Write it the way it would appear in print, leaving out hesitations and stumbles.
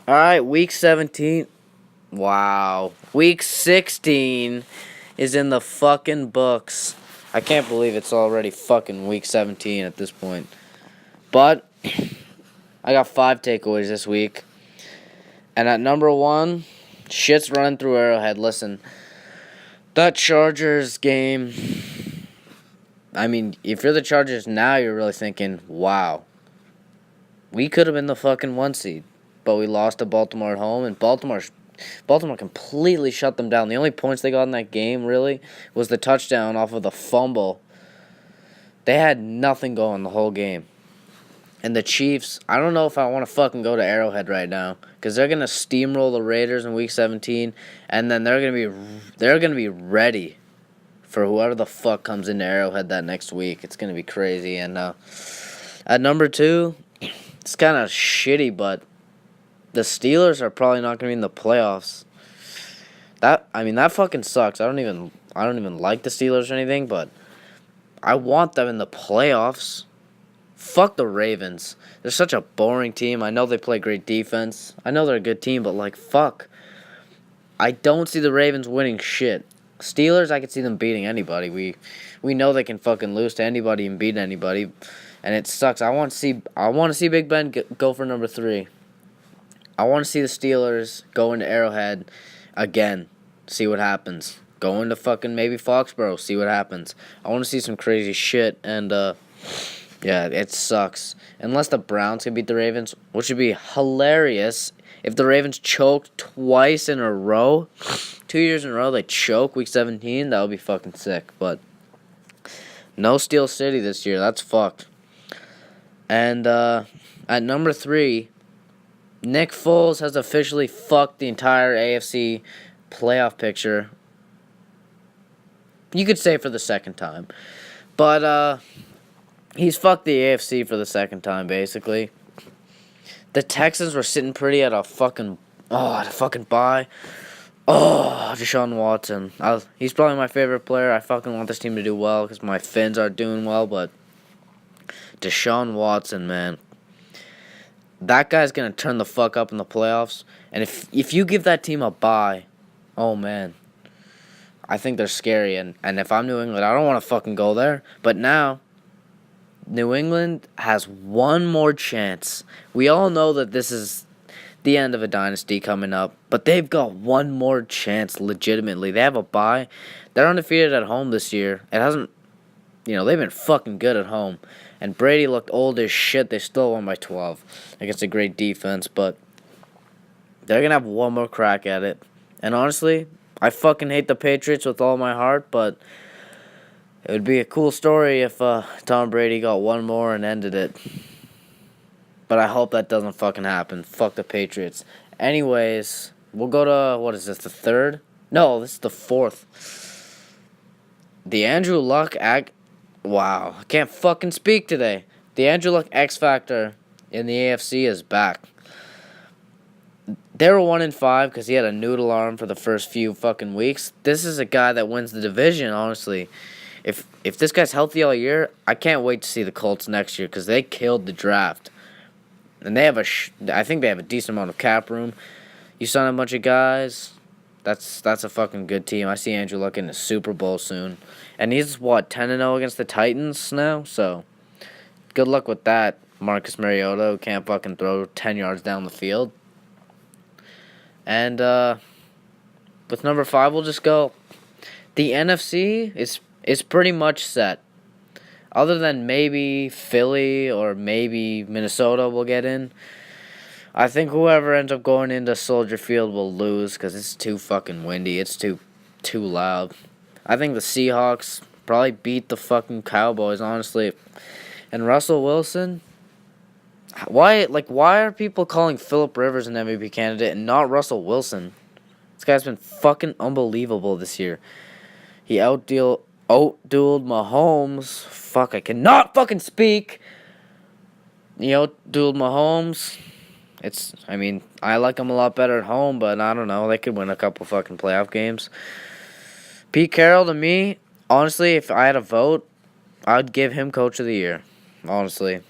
All right, week 17. Wow. Week 16 is in the fucking books. I can't believe it's already fucking week 17 at this point. But I got 5 takeaways this week. And at number 1, shit's running through Arrowhead. Listen, that Chargers game, I mean, if you're the Chargers now, you're really thinking, wow, we could have been the fucking 1 seed. But we lost to Baltimore at home, and Baltimore completely shut them down. The only points they got in that game, really, was the touchdown off of the fumble. They had nothing going the whole game. And the Chiefs, I don't know if I want to fucking go to Arrowhead right now, because they're going to steamroll the Raiders in Week 17, and then they're going to be ready for whoever the fuck comes into Arrowhead that next week. It's going to be crazy. And at number 2, it's kind of shitty, but the Steelers are probably not going to be in the playoffs. That fucking sucks. I don't even like the Steelers or anything, but I want them in the playoffs. Fuck the Ravens. They're such a boring team. I know they play great defense. I know they're a good team, but fuck. I don't see the Ravens winning shit. Steelers, I could see them beating anybody. We know they can fucking lose to anybody and beat anybody, and it sucks. I want to see Big Ben go for number 3. I want to see the Steelers go into Arrowhead again, see what happens. Go into fucking maybe Foxborough, see what happens. I want to see some crazy shit, and yeah, it sucks. Unless the Browns can beat the Ravens, which would be hilarious if the Ravens choked twice in a row. 2 years in a row they choke Week 17, that would be fucking sick. But no Steel City this year, that's fucked. And at number 3, Nick Foles has officially fucked the entire AFC playoff picture. You could say for the second time. But he's fucked the AFC for the second time, basically. The Texans were sitting pretty at a fucking bye. Oh, Deshaun Watson. He's probably my favorite player. I fucking want this team to do well because my Finns are doing well, but Deshaun Watson, man. That guy's going to turn the fuck up in the playoffs. And if you give that team a bye, oh, man, I think they're scary. And if I'm New England, I don't want to fucking go there. But now, New England has one more chance. We all know that this is the end of a dynasty coming up. But they've got one more chance, legitimately. They have a bye. They're undefeated at home this year. It hasn't, they've been fucking good at home. And Brady looked old as shit. They still won by 12 against a great defense. But they're going to have one more crack at it. And honestly, I fucking hate the Patriots with all my heart. But it would be a cool story if Tom Brady got one more and ended it. But I hope that doesn't fucking happen. Fuck the Patriots. Anyways, we'll go to, what is this, the 3rd? No, this is the 4th. The Andrew Luck Wow, I can't fucking speak today. The Andrew Luck X Factor in the AFC is back. They were 1-5 because he had a noodle arm for the first few fucking weeks. This is a guy that wins the division, honestly. If this guy's healthy all year, I can't wait to see the Colts next year because they killed the draft. And they have I think they have a decent amount of cap room. You sign a bunch of guys. That's a fucking good team. I see Andrew Luck in the Super Bowl soon. And he's, 10-0 against the Titans now? So, good luck with that, Marcus Mariota, who can't fucking throw 10 yards down the field. And, with number 5, we'll just go. The NFC is pretty much set. Other than maybe Philly or maybe Minnesota will get in. I think whoever ends up going into Soldier Field will lose because it's too fucking windy. It's too loud. I think the Seahawks probably beat the fucking Cowboys, honestly. And Russell Wilson, why are people calling Phillip Rivers an MVP candidate and not Russell Wilson? This guy's been fucking unbelievable this year. He outdueled Mahomes. Fuck, I cannot fucking speak. He outdueled Mahomes. I like him a lot better at home, but I don't know. They could win a couple fucking playoff games. Pete Carroll, to me, honestly, if I had a vote, I'd give him Coach of the Year. Honestly.